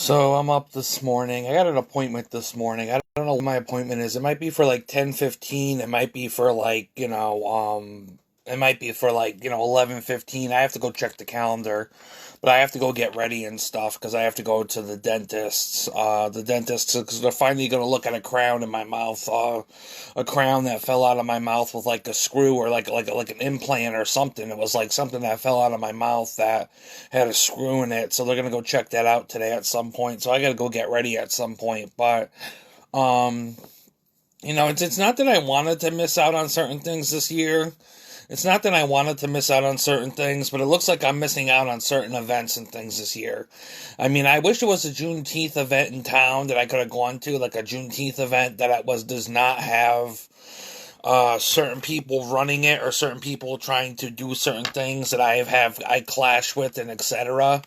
So I'm up this morning. I got an appointment this morning. I don't know what my appointment is. It might be for like 10:15. It might be for like, it might be for like, 11:15. I have to go check the calendar. But I have to go get ready and stuff because I have to go to the dentist. Because they're finally going to look at a crown in my mouth. A crown that fell out of my mouth with like a screw or like an implant or something. It was like something that fell out of my mouth that had a screw in it. So they're going to go check that out today at some point. So I got to go get ready at some point. But, it's not that I wanted to miss out on certain things this year. It's not that I wanted to miss out on certain things, but it looks like I'm missing out on certain events and things this year. I mean, I wish it was a Juneteenth event in town that I could have gone to, like a Juneteenth event that does not have certain people running it or certain people trying to do certain things that I clash with and etc.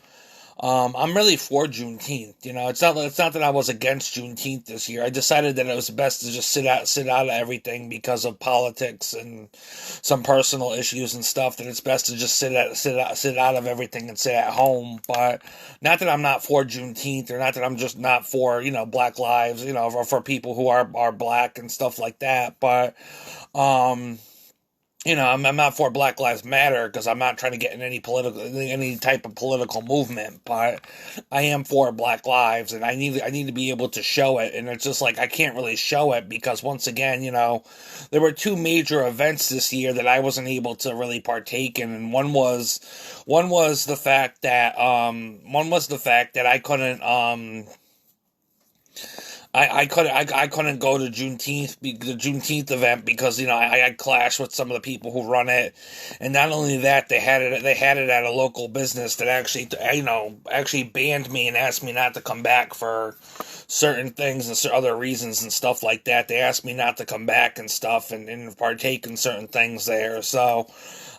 I'm really for Juneteenth. It's not that I was against Juneteenth this year. I decided that it was best to just sit out of everything because of politics and some personal issues and stuff. That it's best to just sit out of everything and sit at home. But not that I'm not for Juneteenth, or not that I'm just not for Black lives, or for people who are black and stuff like that. But I'm not for Black Lives Matter because I'm not trying to get in any type of political movement, but I am for Black lives, and I need to be able to show it. And it's just like I can't really show it because once again, there were two major events this year that I wasn't able to really partake in, and one was the fact that I couldn't I couldn't go to the Juneteenth event because I had clashed with some of the people who run it, and not only that, they had it at a local business that actually banned me and asked me not to come back for certain things and other reasons and stuff like that. They asked me not to come back and stuff and partake in certain things there. So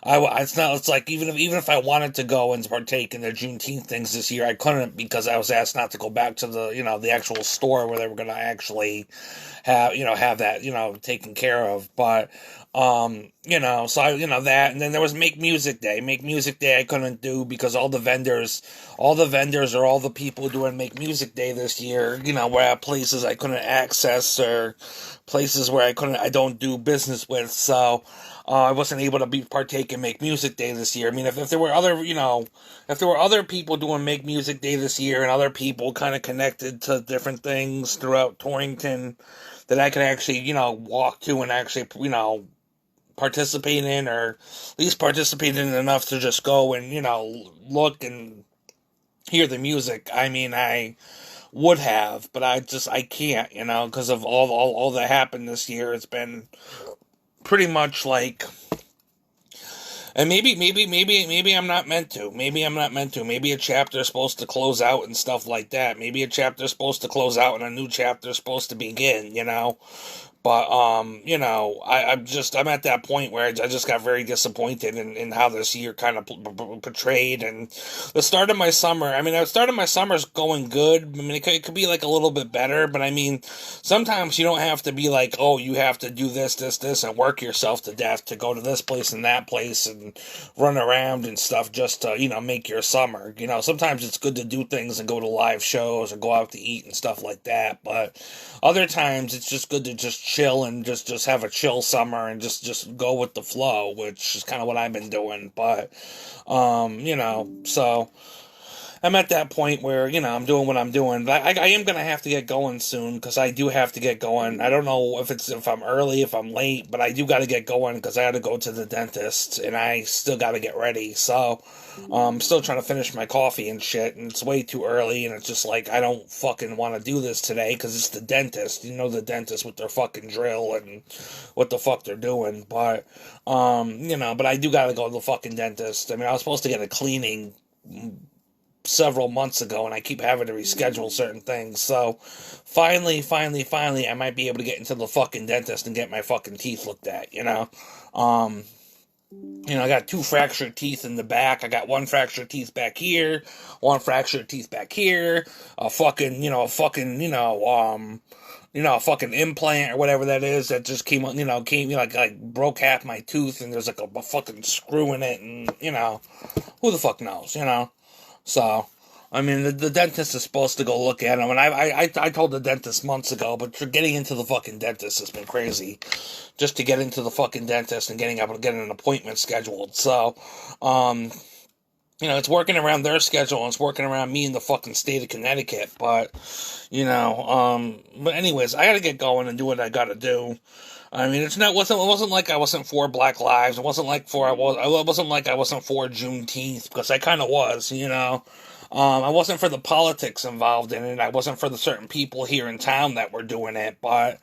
it's like even if I wanted to go and partake in the Juneteenth things this year, I couldn't because I was asked not to go back to the actual store where they were going to actually have that taken care of. But so that, and then there was Make Music Day. Make Music Day I couldn't do because all the vendors or all the people doing Make Music Day this year, were at places I couldn't access or places where I don't do business with. So I wasn't able to partake in Make Music Day this year. I mean, if there were other people doing Make Music Day this year and other people kind of connected to different things throughout Torrington that I could actually, walk to and actually, participate in, or at least participate in enough to just go and, look and hear the music. I mean, I would have, but I can't, because of all that happened this year. It's been pretty much like, and maybe I'm not meant to. Maybe I'm not meant to. Maybe a chapter is supposed to close out and stuff like that. Maybe a chapter is supposed to close out and a new chapter is supposed to begin, But, I'm at that point where I just got very disappointed in how this year kind of portrayed. And the start of my summer is going good. I mean, it could be like a little bit better, but I mean, sometimes you don't have to be like, oh, you have to do this, and work yourself to death to go to this place and that place and run around and stuff just to, make your summer. Sometimes it's good to do things and go to live shows or go out to eat and stuff like that. But other times it's just good to just chill and just have a chill summer and just go with the flow, which is kind of what I've been doing. But so I'm at that point where I'm doing what I'm doing. But I am gonna have to get going soon because I do have to get going. I don't know if I'm early, if I'm late, but I do got to get going because I got to go to the dentist and I still got to get ready. So I'm still trying to finish my coffee and shit, and it's way too early, and it's just like I don't fucking want to do this today because it's the dentist. The dentist with their fucking drill and what the fuck they're doing. But but I do got to go to the fucking dentist. I mean, I was supposed to get a cleaning several months ago, and I keep having to reschedule certain things. So finally, I might be able to get into the fucking dentist and get my fucking teeth looked at. I got 2 fractured teeth in the back. I got 1 fractured teeth back here, 1 fractured teeth back here, a fucking implant or whatever that is that just came like broke half my tooth, and there's like a fucking screw in it, and who the fuck knows, So I mean, the dentist is supposed to go look at him, and I told the dentist months ago, but for getting into the fucking dentist has been crazy. Just to get into the fucking dentist and getting an appointment scheduled. So, it's working around their schedule, and it's working around me in the fucking state of Connecticut. But, but anyways, I gotta get going and do what I gotta do. I mean, it wasn't like I wasn't for Black Lives. It wasn't like I wasn't like I wasn't for Juneteenth, because I kind of was, I wasn't for the politics involved in it. I wasn't for the certain people here in town that were doing it, but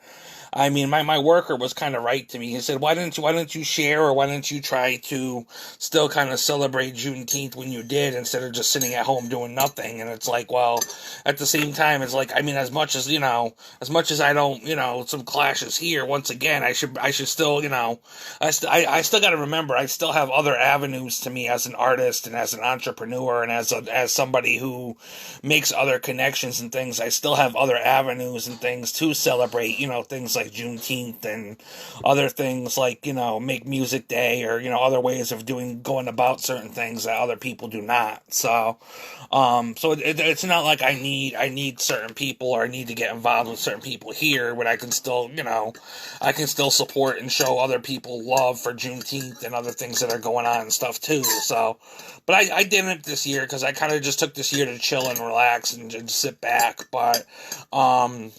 I mean, my worker was kind of right to me. He said, why didn't you share, or why didn't you try to still kind of celebrate Juneteenth when you did, instead of just sitting at home doing nothing? And it's like, well, at the same time, it's like, I mean, as much as I don't, some clashes here, once again, I should still, I still got to remember, I still have other avenues to me as an artist and as an entrepreneur and as somebody who makes other connections and things. I still have other avenues and things to celebrate, things like Juneteenth and other things like, Make Music Day, or, other ways of going about certain things that other people do not. So, it's not like I need certain people, or I need to get involved with certain people here, but I can still, support and show other people love for Juneteenth and other things that are going on and stuff too. So, but I didn't this year, because I kind of just took this year to chill and relax and sit back. But, I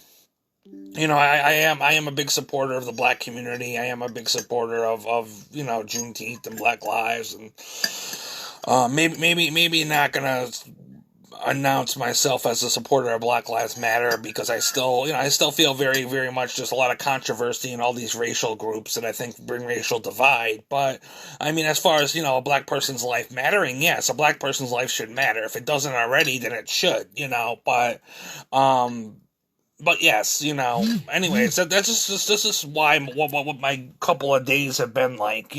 am a big supporter of the black community. I am a big supporter of Juneteenth and Black Lives, and maybe not gonna announce myself as a supporter of Black Lives Matter, because I still feel very, very much just a lot of controversy in all these racial groups that I think bring racial divide. But I mean, as far as a black person's life mattering, yes, a black person's life should matter. If it doesn't already, then it should, But yes, anyways, this is why what my couple of days have been like,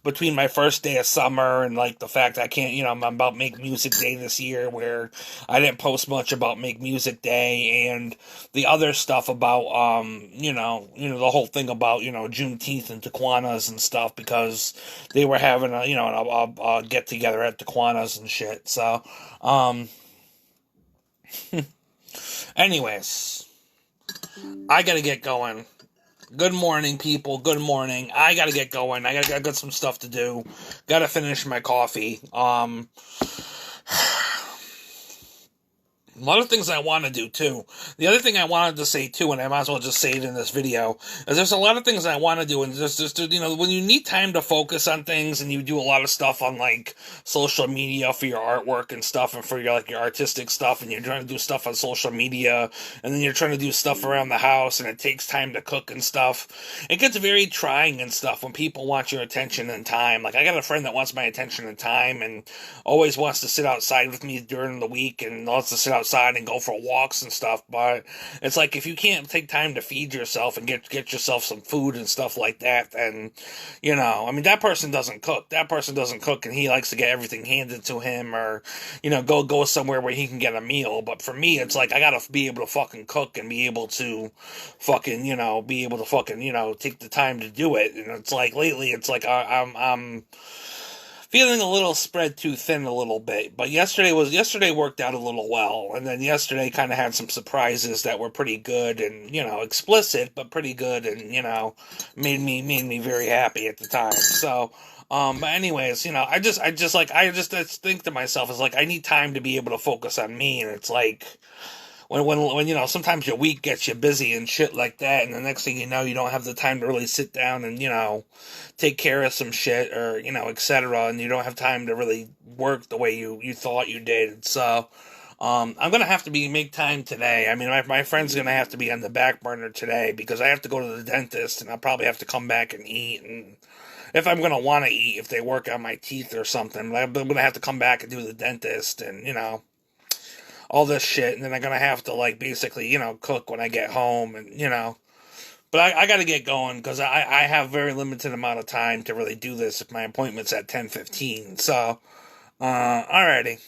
between my first day of summer and like the fact I can't, I'm about Make Music Day this year, where I didn't post much about Make Music Day, and the other stuff about, the whole thing about, Juneteenth and Taquanas and stuff, because they were having a get together at Taquanas and shit. So, anyways, I gotta get going. Good morning, people. Good morning. I gotta get going. I got some stuff to do. Gotta finish my coffee. A lot of things I want to do, too. The other thing I wanted to say, too, and I might as well just say it in this video, is there's a lot of things I want to do, and just when you need time to focus on things, and you do a lot of stuff on, like, social media for your artwork and stuff, and for your artistic stuff, and you're trying to do stuff on social media, and then you're trying to do stuff around the house, and it takes time to cook and stuff. It gets very trying and stuff when people want your attention and time. Like, I got a friend that wants my attention and time, and always wants to sit outside with me during the week, and wants to sit outside and go for walks and stuff, but it's like, if you can't take time to feed yourself and get yourself some food and stuff like that, then, I mean, that person doesn't cook. That person doesn't cook, and he likes to get everything handed to him, or, go somewhere where he can get a meal. But for me, it's like, I gotta be able to fucking cook and be able to fucking, take the time to do it. And it's like, lately, it's like, I'm feeling a little spread too thin a little bit, but yesterday worked out a little well, and then yesterday kind of had some surprises that were pretty good and, explicit, but pretty good, and, made me very happy at the time. So, but anyways, I just think to myself, it's like, I need time to be able to focus on me, and it's like, when sometimes your week gets you busy and shit like that, and the next thing you know, you don't have the time to really sit down and, take care of some shit, or, etc., and you don't have time to really work the way you thought you did. So, I'm gonna have to make time today. I mean, my friend's gonna have to be on the back burner today, because I have to go to the dentist, and I'll probably have to come back and eat, and if I'm gonna want to eat, if they work on my teeth or something, I'm gonna have to come back and do the dentist, and, all this shit, and then I'm gonna have to, basically, cook when I get home, and, But I gotta get going, because I have very limited amount of time to really do this if my appointment's at 10:15, so, alrighty.